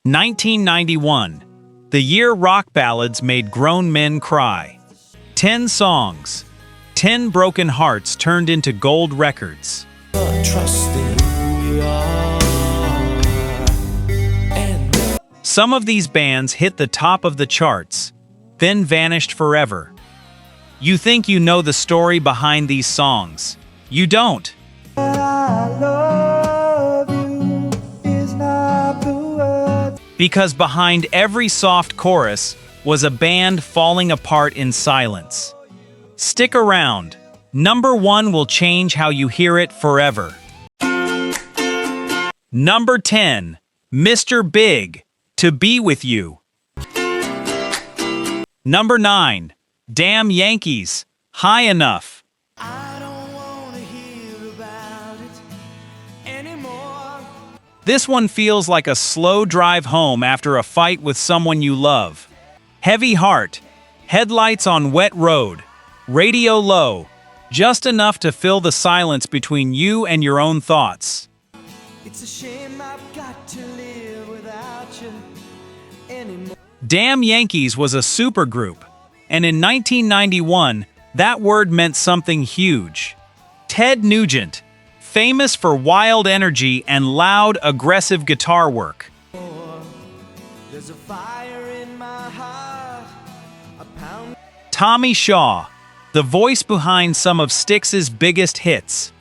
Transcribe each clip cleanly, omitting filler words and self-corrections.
1991. The year rock ballads made grown men cry. 10 songs. 10 broken hearts turned into gold records. Some of these bands hit the top of the charts, then vanished forever. You think you know the story behind these songs. You don't. Because behind every soft chorus was a band falling apart in silence. Stick around. Number 1 will change how you hear it forever. Number 10. Mr. Big, To Be With You. Number 9. Damn Yankees, High Enough. I don't wanna hear about it anymore. This one feels like a slow drive home after a fight with someone you love. Heavy Heart, Headlights on Wet Road, Radio Low, just enough to fill the silence between you and your own thoughts. It's a shame I've got to live without you anymore. Damn Yankees was a supergroup, and in 1991, that word meant something huge. Ted Nugent, famous for wild energy and loud, aggressive guitar work. There's a fire in my heart, a pound. Tommy Shaw, the voice behind some of Styx's biggest hits.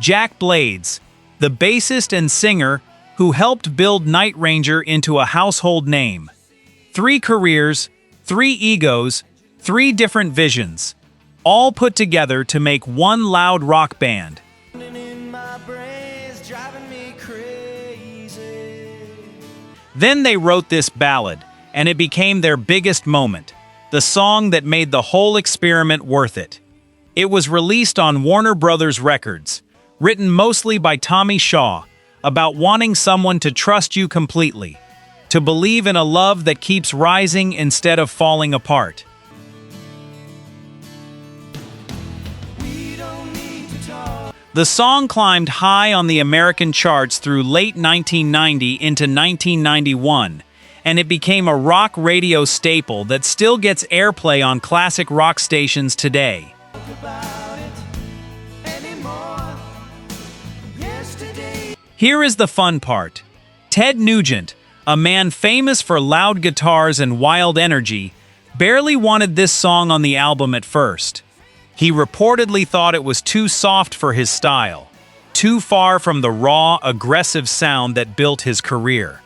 Jack Blades, the bassist and singer who helped build Night Ranger into a household name. 3 careers, 3 egos, 3 different visions, all put together to make one loud rock band. Then they wrote this ballad, and it became their biggest moment, the song that made the whole experiment worth it. It was released on Warner Brothers Records, written mostly by Tommy Shaw, about wanting someone to trust you completely, to believe in a love that keeps rising instead of falling apart. The song climbed high on the American charts through late 1990 into 1991, and it became a rock radio staple that still gets airplay on classic rock stations today. Here is the fun part. Ted Nugent, a man famous for loud guitars and wild energy, barely wanted this song on the album at first. He reportedly thought it was too soft for his style, too far from the raw, aggressive sound that built his career.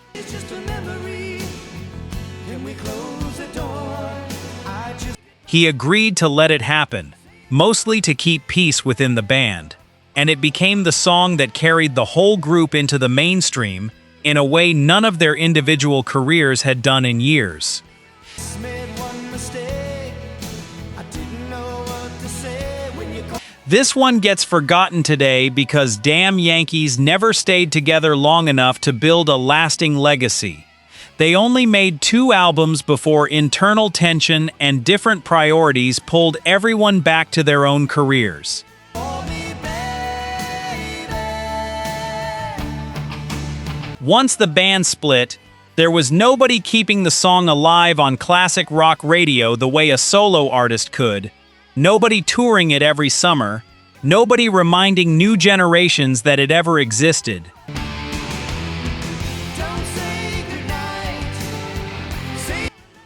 He agreed to let it happen, mostly to keep peace within the band, and it became the song that carried the whole group into the mainstream in a way none of their individual careers had done in years. This one gets forgotten today because Damn Yankees never stayed together long enough to build a lasting legacy. They only made 2 albums before internal tension and different priorities pulled everyone back to their own careers. Once the band split, there was nobody keeping the song alive on classic rock radio the way a solo artist could. Nobody touring it every summer, nobody reminding new generations that it ever existed.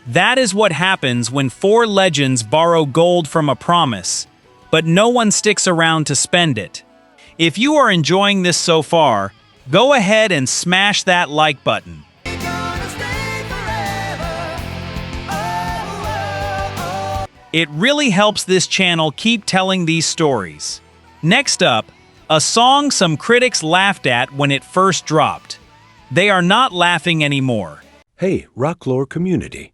That is what happens when 4 legends borrow gold from a promise, but no one sticks around to spend it. If you are enjoying this so far, go ahead and smash that like button. It really helps this channel keep telling these stories. Next up, a song some critics laughed at when it first dropped. They are not laughing anymore. Hey, Rocklore community.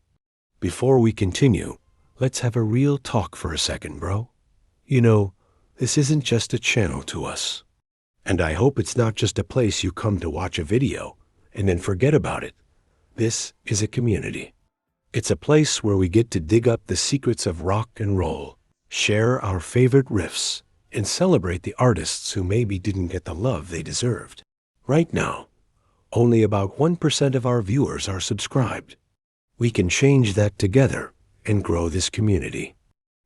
Before we continue, let's have a real talk for a second, bro. You know, this isn't just a channel to us. And I hope it's not just a place you come to watch a video and then forget about it. This is a community. It's a place where we get to dig up the secrets of rock and roll, share our favorite riffs, and celebrate the artists who maybe didn't get the love they deserved. Right now, Only about 1% of our viewers are subscribed. We can change that together and grow this community.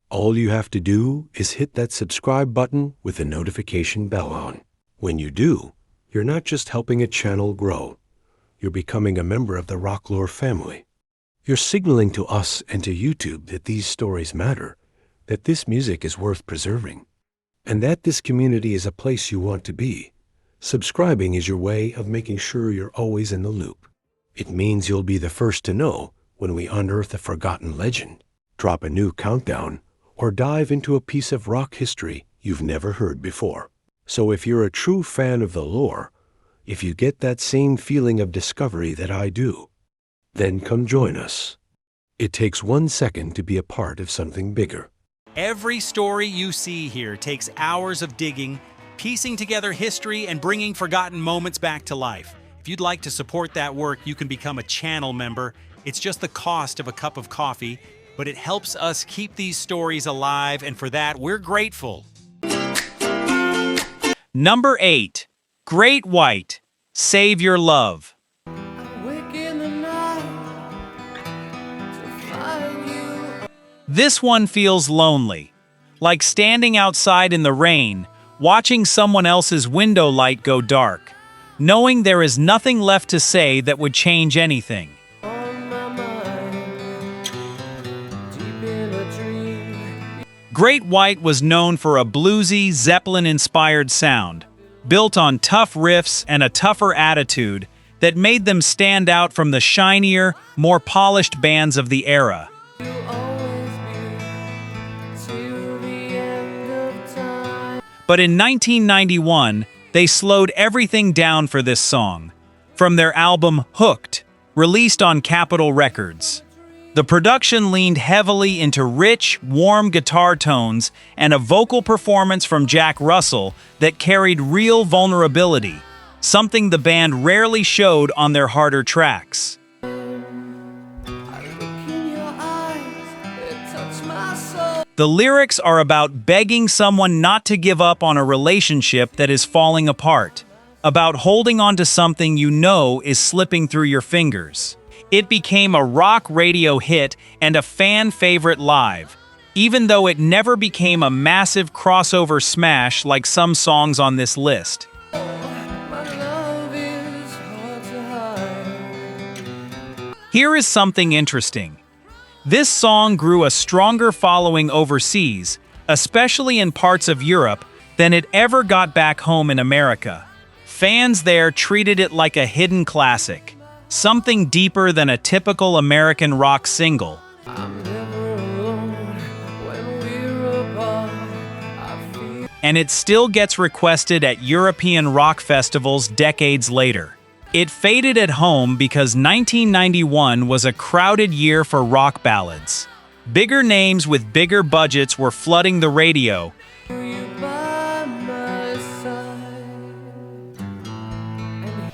All you have to do is hit that subscribe button with the notification bell on. When you do, you're not just helping a channel grow. You're becoming a member of the Rocklore family. You're signaling to us and to YouTube that these stories matter, that this music is worth preserving, and that this community is a place you want to be. Subscribing is your way of making sure you're always in the loop. It means you'll be the first to know when we unearth a forgotten legend, drop a new countdown, or dive into a piece of rock history you've never heard before. So if you're a true fan of the lore, if you get that same feeling of discovery that I do, then come join us. It takes 1 second to be a part of something bigger. Every story you see here takes hours of digging, piecing together history, and bringing forgotten moments back to life. If you'd like to support that work, you can become a channel member. It's just the cost of a cup of coffee, but it helps us keep these stories alive, and for that, we're grateful. Number 8. Great White, Save Your Love. This one feels lonely, like standing outside in the rain, watching someone else's window light go dark, knowing there is nothing left to say that would change anything. Great White was known for a bluesy, Zeppelin-inspired sound, built on tough riffs and a tougher attitude that made them stand out from the shinier, more polished bands of the era. But in 1991, they slowed everything down for this song, from their album Hooked, released on Capitol Records. The production leaned heavily into rich, warm guitar tones and a vocal performance from Jack Russell that carried real vulnerability, something the band rarely showed on their harder tracks. The lyrics are about begging someone not to give up on a relationship that is falling apart, about holding on to something you know is slipping through your fingers. It became a rock radio hit and a fan favorite live, even though it never became a massive crossover smash like some songs on this list. Here is something interesting. This song grew a stronger following overseas, especially in parts of Europe, than it ever got back home in America. Fans there treated it like a hidden classic, something deeper than a typical American rock single. And it still gets requested at European rock festivals decades later. It faded at home because 1991 was a crowded year for rock ballads. Bigger names with bigger budgets were flooding the radio,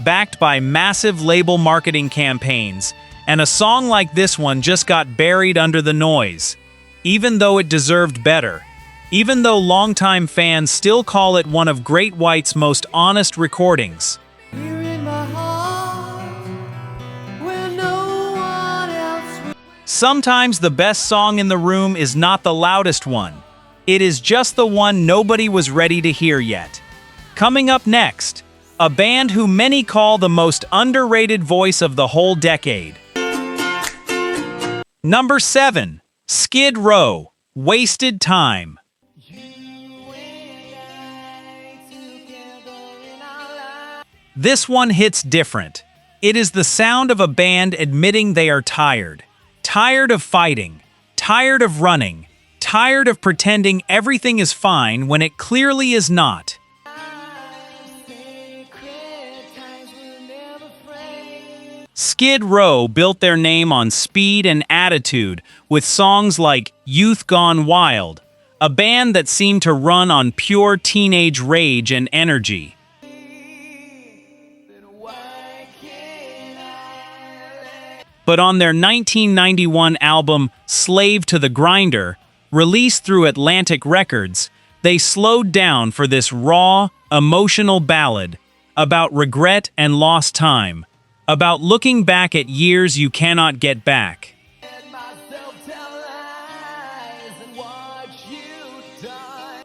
backed by massive label marketing campaigns, and a song like this one just got buried under the noise, even though it deserved better. Even though longtime fans still call it one of Great White's most honest recordings. Sometimes the best song in the room is not the loudest one. It is just the one nobody was ready to hear yet. Coming up next, a band who many call the most underrated voice of the whole decade. Number 7. Skid Row, Wasted Time. This one hits different. It is the sound of a band admitting they are tired. Tired of fighting, tired of running, tired of pretending everything is fine when it clearly is not. Skid Row built their name on speed and attitude with songs like Youth Gone Wild, a band that seemed to run on pure teenage rage and energy. But on their 1991 album Slave to the Grinder, released through Atlantic Records, they slowed down for this raw, emotional ballad, about regret and lost time, about looking back at years you cannot get back.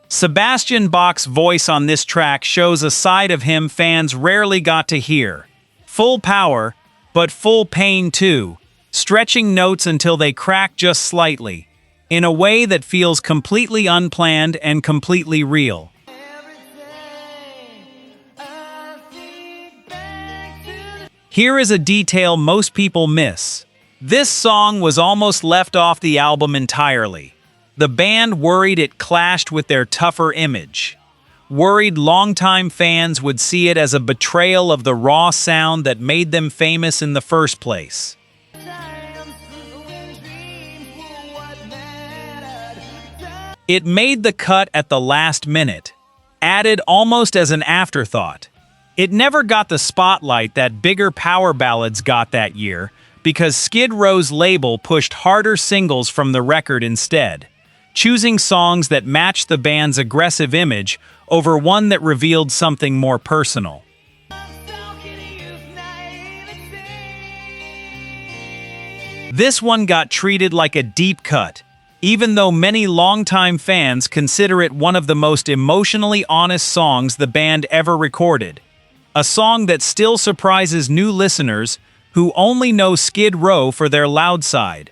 Sebastian Bach's voice on this track shows a side of him fans rarely got to hear. Full power, but full pain too, stretching notes until they crack just slightly, in a way that feels completely unplanned and completely real. Here is a detail most people miss. This song was almost left off the album entirely. The band worried it clashed with their tougher image. Worried longtime fans would see it as a betrayal of the raw sound that made them famous in the first place. It made the cut at the last minute, added almost as an afterthought. It never got the spotlight that bigger power ballads got that year because Skid Row's label pushed harder singles from the record instead, choosing songs that matched the band's aggressive image over one that revealed something more personal. This one got treated like a deep cut, even though many longtime fans consider it one of the most emotionally honest songs the band ever recorded. A song that still surprises new listeners who only know Skid Row for their loud side.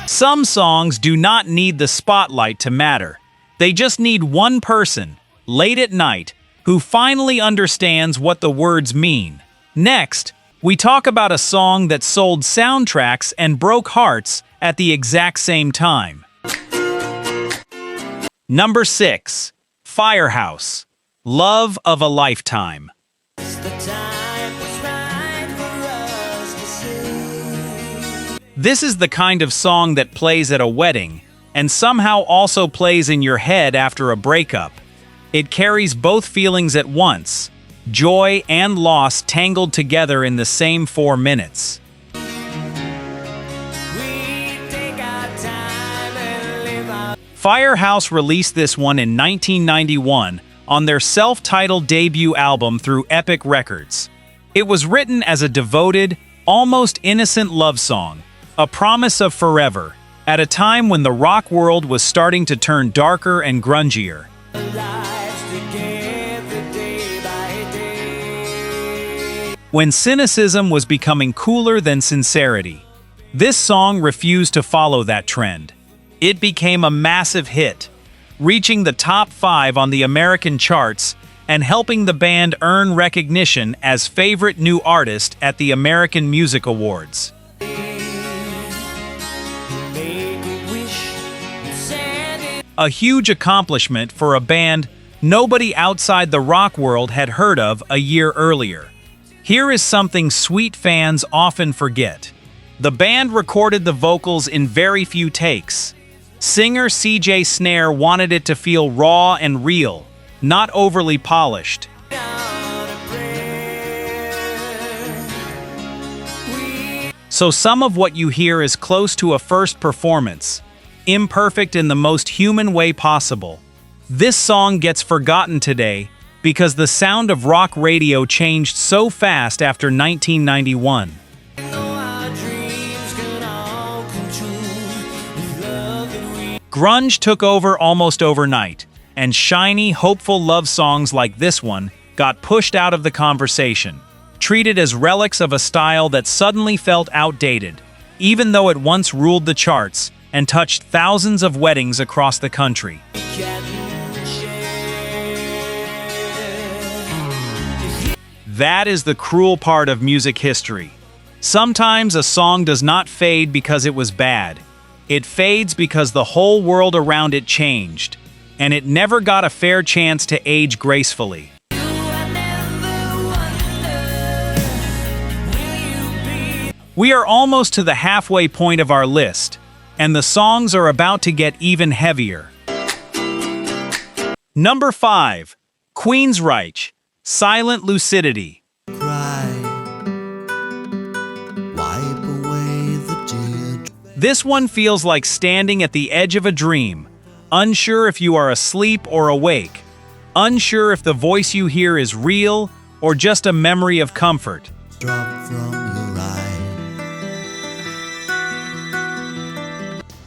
Some songs do not need the spotlight to matter. They just need one person, late at night, who finally understands what the words mean. Next, we talk about a song that sold soundtracks and broke hearts at the exact same time. Number 6. Firehouse. Love of a Lifetime. This is the kind of song that plays at a wedding, and somehow also plays in your head after a breakup. It carries both feelings at once, joy and loss tangled together in the same 4 minutes. Firehouse released this one in 1991 on their self-titled debut album through Epic Records. It was written as a devoted, almost innocent love song, a promise of forever, at a time when the rock world was starting to turn darker and grungier. When cynicism was becoming cooler than sincerity. This song refused to follow that trend. It became a massive hit, reaching the top 5 on the American charts and helping the band earn recognition as favorite new artist at the American Music Awards. A huge accomplishment for a band nobody outside the rock world had heard of a year earlier. Here is something sweet fans often forget. The band recorded the vocals in very few takes. Singer CJ Snare wanted it to feel raw and real, not overly polished. So some of what you hear is close to a first performance, imperfect in the most human way possible. This song gets forgotten today because the sound of rock radio changed so fast after 1991. Grunge took over almost overnight, and shiny, hopeful love songs like this one got pushed out of the conversation, treated as relics of a style that suddenly felt outdated, even though it once ruled the charts and touched thousands of weddings across the country. That is the cruel part of music history. Sometimes a song does not fade because it was bad. It fades because the whole world around it changed, and it never got a fair chance to age gracefully. We are almost to the halfway point of our list, and the songs are about to get even heavier. Number 5. Queensryche, Silent Lucidity. This one feels like standing at the edge of a dream, unsure if you are asleep or awake, unsure if the voice you hear is real or just a memory of comfort. Drop from your eye.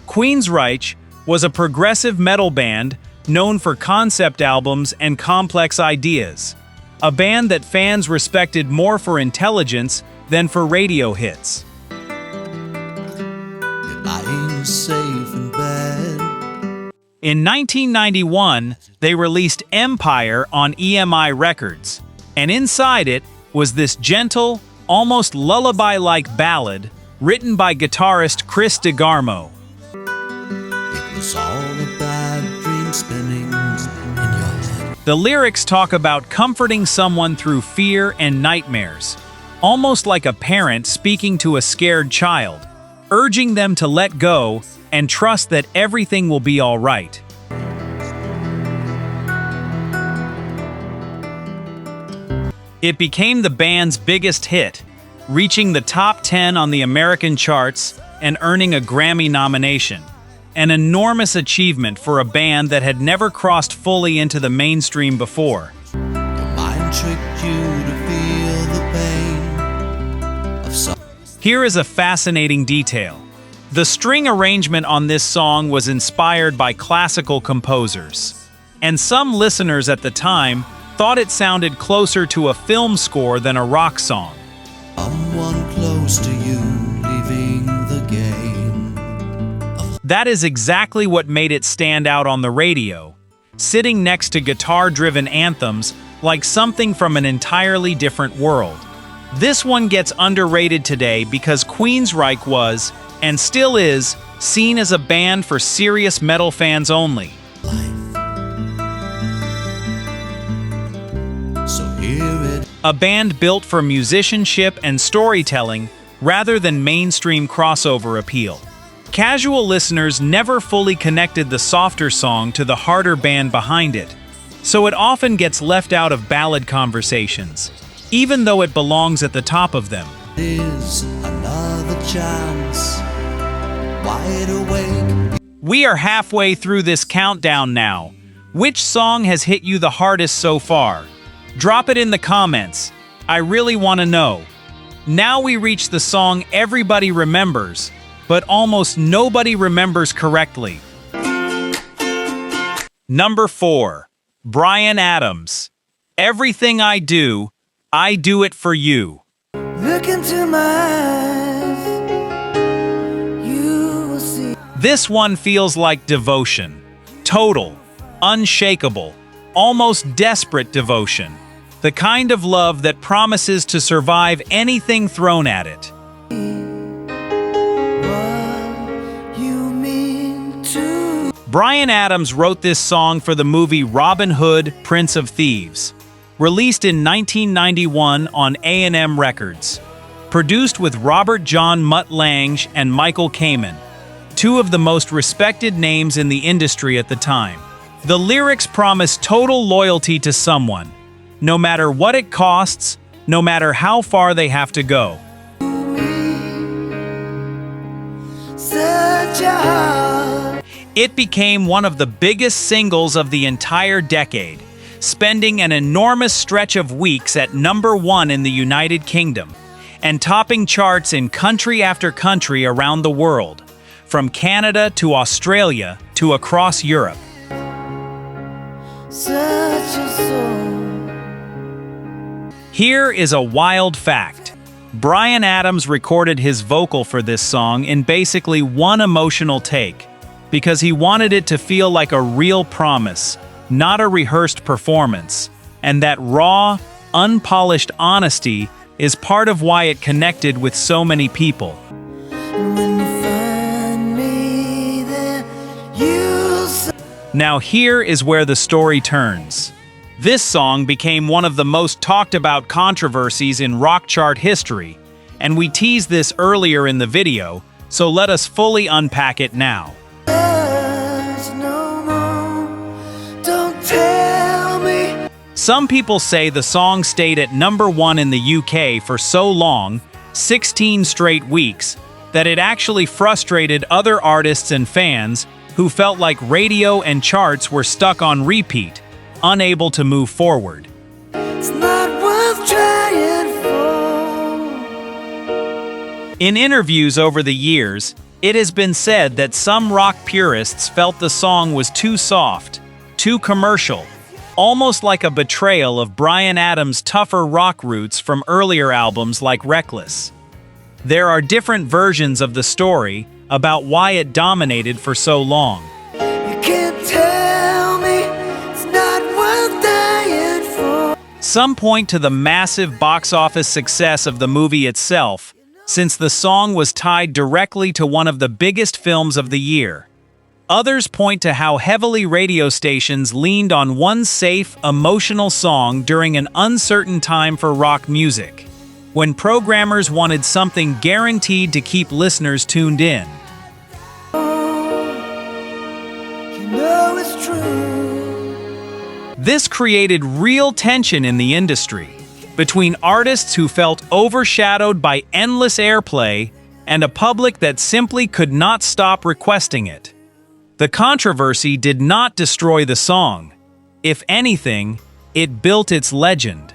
Queensryche was a progressive metal band known for concept albums and complex ideas. A band that fans respected more for intelligence than for radio hits. You're lying safe in bed. In 1991, they released Empire on EMI Records, and inside it was this gentle, almost lullaby-like ballad written by guitarist Chris DeGarmo. It was all a bad dream spinning in your head. The lyrics talk about comforting someone through fear and nightmares, almost like a parent speaking to a scared child, urging them to let go and trust that everything will be all right. It became the band's biggest hit, reaching the top 10 on the American charts and earning a Grammy nomination. An enormous achievement for a band that had never crossed fully into the mainstream before. Your mind tricked you to feel the pain of some. Here is a fascinating detail. The string arrangement on this song was inspired by classical composers, and some listeners at the time thought it sounded closer to a film score than a rock song. Someone close to you leaving the game. That is exactly what made it stand out on the radio, sitting next to guitar-driven anthems like something from an entirely different world. This one gets underrated today because Queensryche was, and still is, seen as a band for serious metal fans only. So hear it. A band built for musicianship and storytelling rather than mainstream crossover appeal. Casual listeners never fully connected the softer song to the harder band behind it, so it often gets left out of ballad conversations, even though it belongs at the top of them. Is another chance. Wide awake. We are halfway through this countdown now. Which song has hit you the hardest so far? Drop it in the comments. I really want to know. Now we reach the song everybody remembers, but almost nobody remembers correctly. Number 4. Bryan Adams. Everything I do it for you. Look into my eyes. You will see. This one feels like devotion. Total, unshakable, almost desperate devotion. The kind of love that promises to survive anything thrown at it. Bryan Adams wrote this song for the movie Robin Hood, Prince of Thieves, released in 1991 on A&M Records. Produced with Robert John Mutt Lange and Michael Kamen, two of the most respected names in the industry at the time. The lyrics promise total loyalty to someone, no matter what it costs, no matter how far they have to go. It became one of the biggest singles of the entire decade, spending an enormous stretch of weeks at #1 in the United Kingdom, and topping charts in country after country around the world, from Canada to Australia to across Europe. Here is a wild fact. Bryan Adams recorded his vocal for this song in basically one emotional take, because he wanted it to feel like a real promise, not a rehearsed performance, and that raw, unpolished honesty is part of why it connected with so many people. Now here is where the story turns. This song became one of the most talked about controversies in rock chart history, and we teased this earlier in the video, so let us fully unpack it now. Some people say the song stayed at #1 in the UK for so long, 16 straight weeks, that it actually frustrated other artists and fans, who felt like radio and charts were stuck on repeat, unable to move forward. It's not worth trying for. In interviews over the years, it has been said that some rock purists felt the song was too soft, too commercial, almost like a betrayal of Bryan Adams' tougher rock roots from earlier albums like Reckless. There are different versions of the story about why it dominated for so long. You can't tell me it's not worth dying for. Some point to the massive box office success of the movie itself, since the song was tied directly to one of the biggest films of the year. Others point to how heavily radio stations leaned on one safe, emotional song during an uncertain time for rock music, when programmers wanted something guaranteed to keep listeners tuned in. You know it's true. This created real tension in the industry, between artists who felt overshadowed by endless airplay and a public that simply could not stop requesting it. The controversy did not destroy the song. If anything, it built its legend.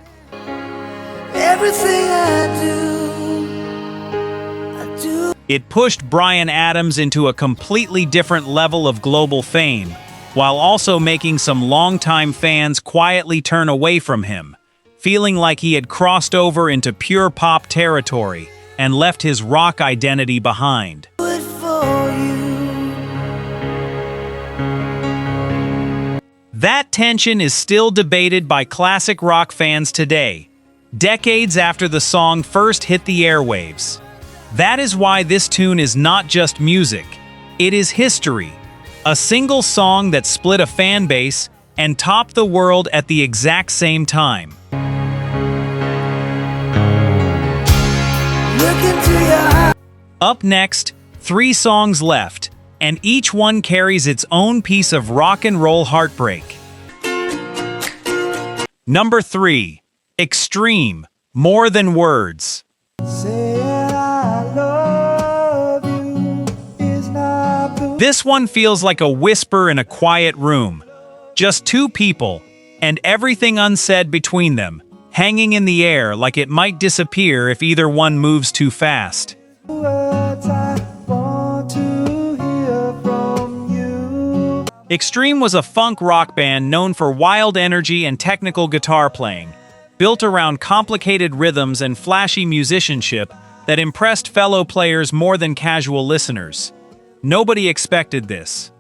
Everything I do. It pushed Bryan Adams into a completely different level of global fame, while also making some longtime fans quietly turn away from him, feeling like he had crossed over into pure pop territory and left his rock identity behind. Good for you. That tension is still debated by classic rock fans today, decades after the song first hit the airwaves. That is why this tune is not just music, it is history. A single song that split a fan base and topped the world at the exact same time. Look into your eyes. Up next, 3 songs left, and each one carries its own piece of rock and roll heartbreak. Number 3. Extreme, More Than Words. Saying I love you is not the. This one feels like a whisper in a quiet room. Just 2 people, and everything unsaid between them, hanging in the air like it might disappear if either one moves too fast. Words I want to hear from you. Extreme was a funk rock band known for wild energy and technical guitar playing, built around complicated rhythms and flashy musicianship that impressed fellow players more than casual listeners. Nobody expected this.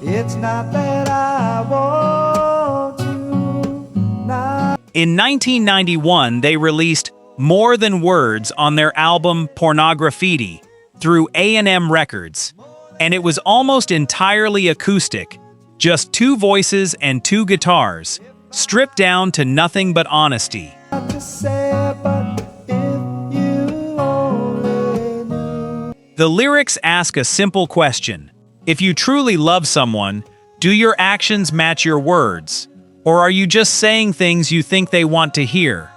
It's not that I want you. Not. In 1991, they released More Than Words on their album Pornograffiti through A&M Records, and it was almost entirely acoustic, just 2 voices and 2 guitars, stripped down to nothing but honesty. Not to say, but if you only knew. The lyrics ask a simple question. If you truly love someone, do your actions match your words? Or are you just saying things you think they want to hear?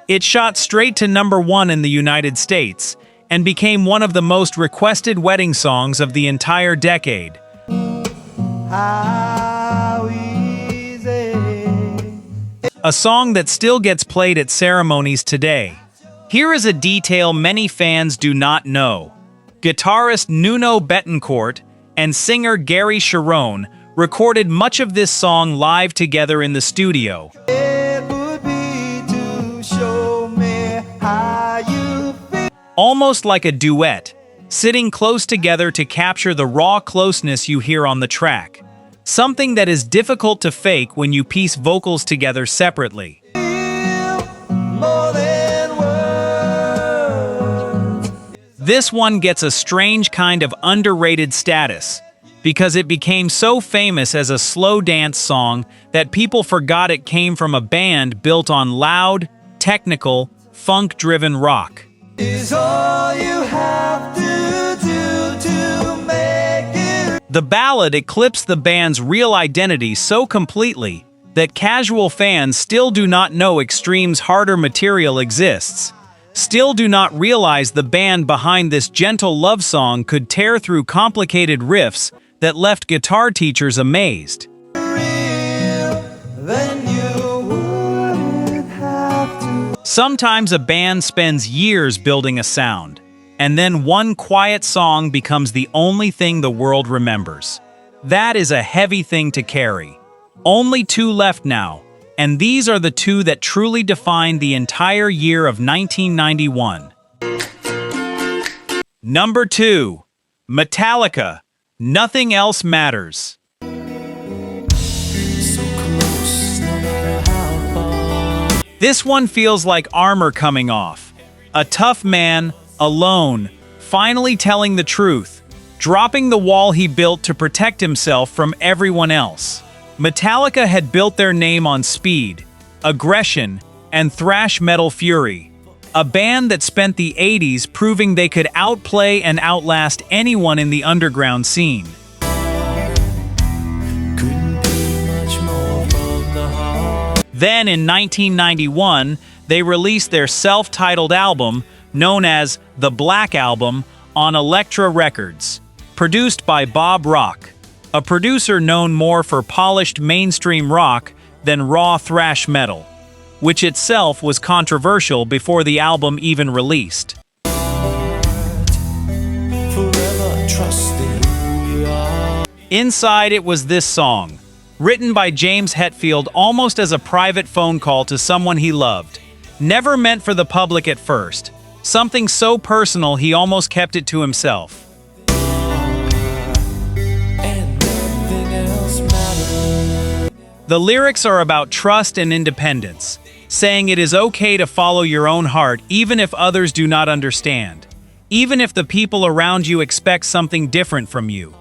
It shot straight to number 1 in the United States and became one of the most requested wedding songs of the entire decade. How easy. A song that still gets played at ceremonies today. Here is a detail many fans do not know. Guitarist Nuno Bettencourt and singer Gary Cherone recorded much of this song live together in the studio. It would be to show me how you feel. Almost like a duet, sitting close together to capture the raw closeness you hear on the track. Something that is difficult to fake when you piece vocals together separately. More than words. This one gets a strange kind of underrated status, because it became so famous as a slow dance song that people forgot it came from a band built on loud, technical, funk-driven rock. Is all you have to do to make it. The ballad eclipsed the band's real identity so completely that casual fans still do not know Extreme's harder material exists, still do not realize the band behind this gentle love song could tear through complicated riffs that left guitar teachers amazed. Sometimes a band spends years building a sound, and then one quiet song becomes the only thing the world remembers. That is a heavy thing to carry. Only 2 left now, and these are the 2 that truly defined the entire year of 1991. Number 2. Metallica, Nothing Else Matters. This one feels like armor coming off. A tough man, alone, finally telling the truth, dropping the wall he built to protect himself from everyone else. Metallica had built their name on speed, aggression, and thrash metal fury. A band that spent the 80s proving they could outplay and outlast anyone in the underground scene. Then in 1991, they released their self-titled album, known as The Black Album, on Elektra Records, produced by Bob Rock, a producer known more for polished mainstream rock than raw thrash metal, which itself was controversial before the album even released. Inside it was this song, written by James Hetfield almost as a private phone call to someone he loved. Never meant for the public at first. Something so personal he almost kept it to himself. The lyrics are about trust and independence, saying it is okay to follow your own heart even if others do not understand, even if the people around you expect something different from you.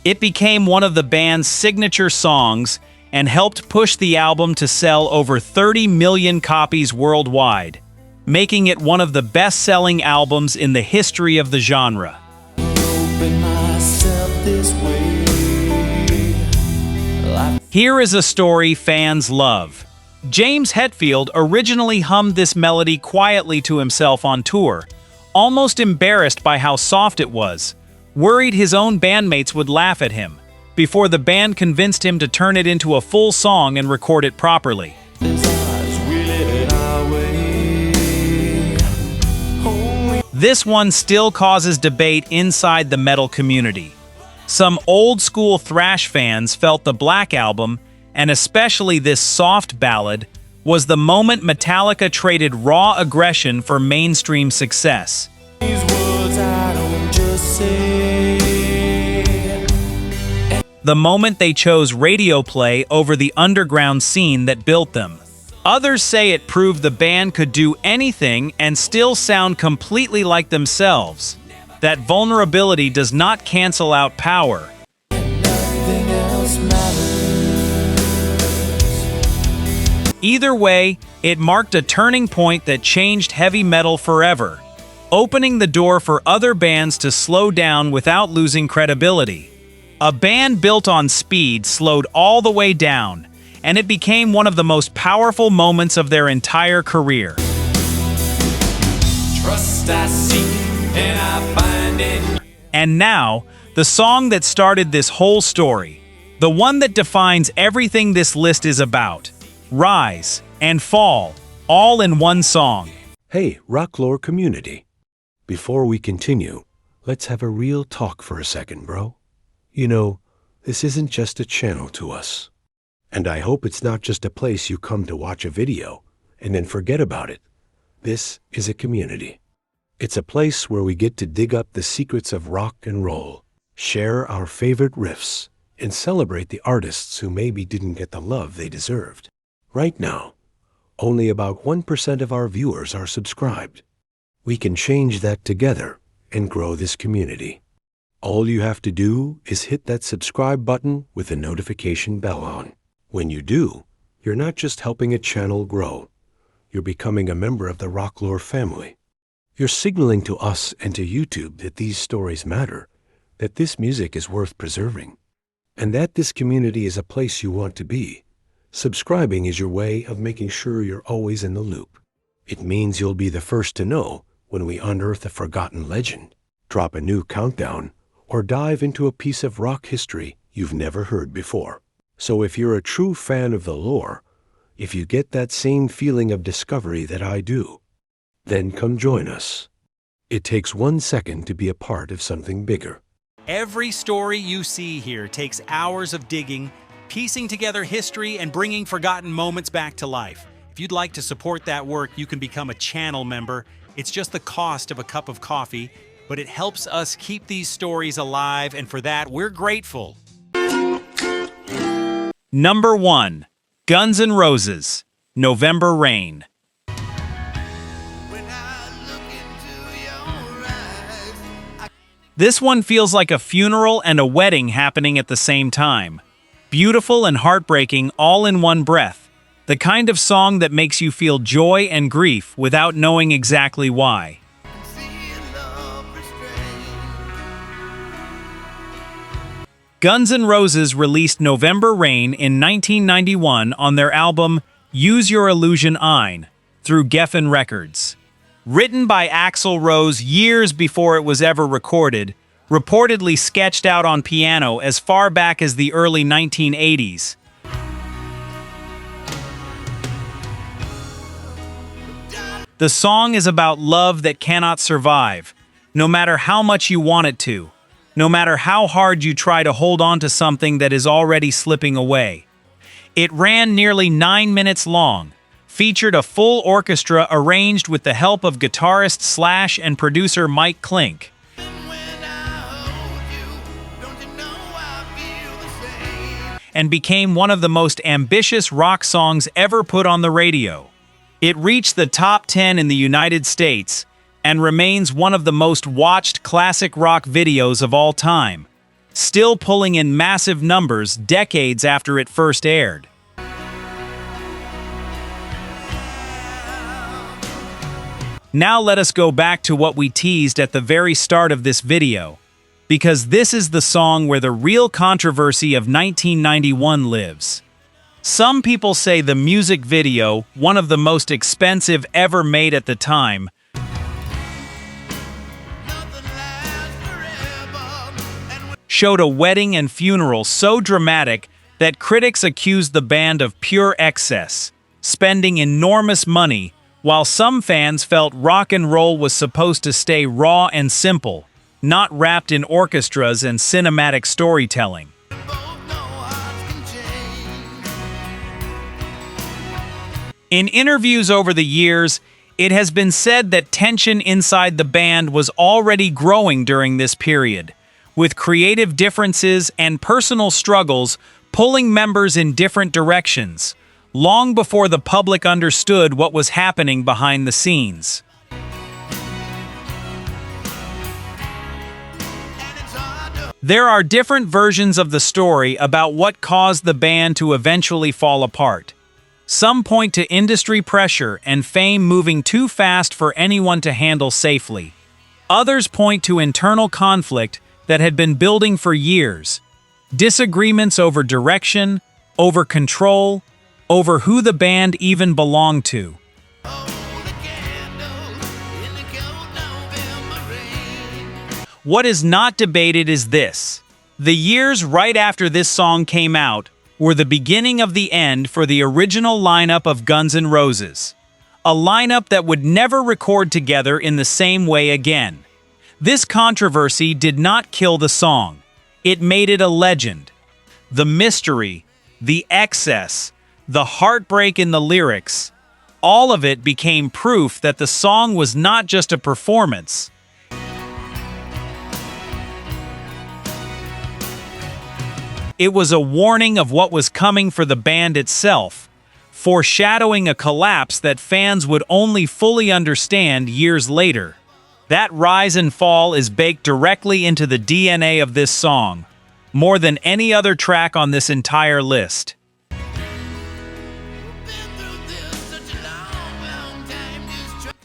It became one of the band's signature songs and helped push the album to sell over 30 million copies worldwide, making it one of the best-selling albums in the history of the genre. Here is a story fans love. James Hetfield originally hummed this melody quietly to himself on tour, almost embarrassed by how soft it was, worried his own bandmates would laugh at him, before the band convinced him to turn it into a full song and record it properly. This one still causes debate inside the metal community. Some old-school thrash fans felt the Black Album, and especially this soft ballad, was the moment Metallica traded raw aggression for mainstream success. The moment they chose radio play over the underground scene that built them. Others say it proved the band could do anything and still sound completely like themselves. That vulnerability does not cancel out power. Either way, it marked a turning point that changed heavy metal forever, opening the door for other bands to slow down without losing credibility. A band built on speed slowed all the way down, and it became one of the most powerful moments of their entire career. Trust I seek, and I find it. And now, the song that started this whole story, the one that defines everything this list is about. Rise and Fall, all in one song. Hey, Rocklore community. Before we continue, let's have a real talk for a second, bro. You know, this isn't just a channel to us. And I hope it's not just a place you come to watch a video and then forget about it. This is a community. It's a place where we get to dig up the secrets of rock and roll, share our favorite riffs, and celebrate the artists who maybe didn't get the love they deserved. Right now, only about 1% of our viewers are subscribed. We can change that together and grow this community. All you have to do is hit that subscribe button with the notification bell on. When you do, you're not just helping a channel grow, you're becoming a member of the Rocklore family. You're signaling to us and to YouTube that these stories matter, that this music is worth preserving, and that this community is a place you want to be. Subscribing is your way of making sure you're always in the loop. It means you'll be the first to know when we unearth a forgotten legend, drop a new countdown, or dive into a piece of rock history you've never heard before. So if you're a true fan of the lore, if you get that same feeling of discovery that I do, then come join us. It takes 1 second to be a part of something bigger. Every story you see here takes hours of digging, piecing together history, and bringing forgotten moments back to life. If you'd like to support that work, you can become a channel member. It's just the cost of a cup of coffee, but it helps us keep these stories alive, and for that, we're grateful. Number 1. Guns N' Roses, November Rain. This one feels like a funeral and a wedding happening at the same time. Beautiful and heartbreaking all in one breath. The kind of song that makes you feel joy and grief without knowing exactly why. Guns N' Roses released November Rain in 1991 on their album Use Your Illusion Ein through Geffen Records. Written by Axl Rose years before it was ever recorded, reportedly sketched out on piano as far back as the early 1980s. The song is about love that cannot survive, no matter how much you want it to, no matter how hard you try to hold on to something that is already slipping away. It ran nearly 9 minutes long, featured a full orchestra arranged with the help of guitarist Slash and producer Mike Klink, and became one of the most ambitious rock songs ever put on the radio. It reached the top 10 in the United States and remains one of the most watched classic rock videos of all time, still pulling in massive numbers decades after it first aired. Now let us go back to what we teased at the very start of this video, because this is the song where the real controversy of 1991 lives. Some people say the music video, one of the most expensive ever made at the time, showed a wedding and funeral so dramatic that critics accused the band of pure excess, spending enormous money, while some fans felt rock and roll was supposed to stay raw and simple, not wrapped in orchestras and cinematic storytelling. In interviews over the years, it has been said that tension inside the band was already growing during this period, with creative differences and personal struggles pulling members in different directions, long before the public understood what was happening behind the scenes. There are different versions of the story about what caused the band to eventually fall apart. Some point to industry pressure and fame moving too fast for anyone to handle safely. Others point to internal conflict that had been building for years. Disagreements over direction, over control, over who the band even belonged to. What is not debated is this: the years right after this song came out were the beginning of the end for the original lineup of Guns N' Roses, a lineup that would never record together in the same way again. This controversy did not kill the song. It made it a legend. The mystery, the excess, the heartbreak in the lyrics, all of it became proof that the song was not just a performance. It was a warning of what was coming for the band itself, foreshadowing a collapse that fans would only fully understand years later. That rise and fall is baked directly into the DNA of this song, more than any other track on this entire list.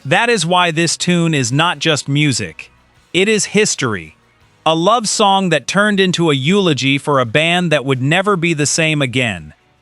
That is why this tune is not just music. It is history. A love song that turned into a eulogy for a band that would never be the same again.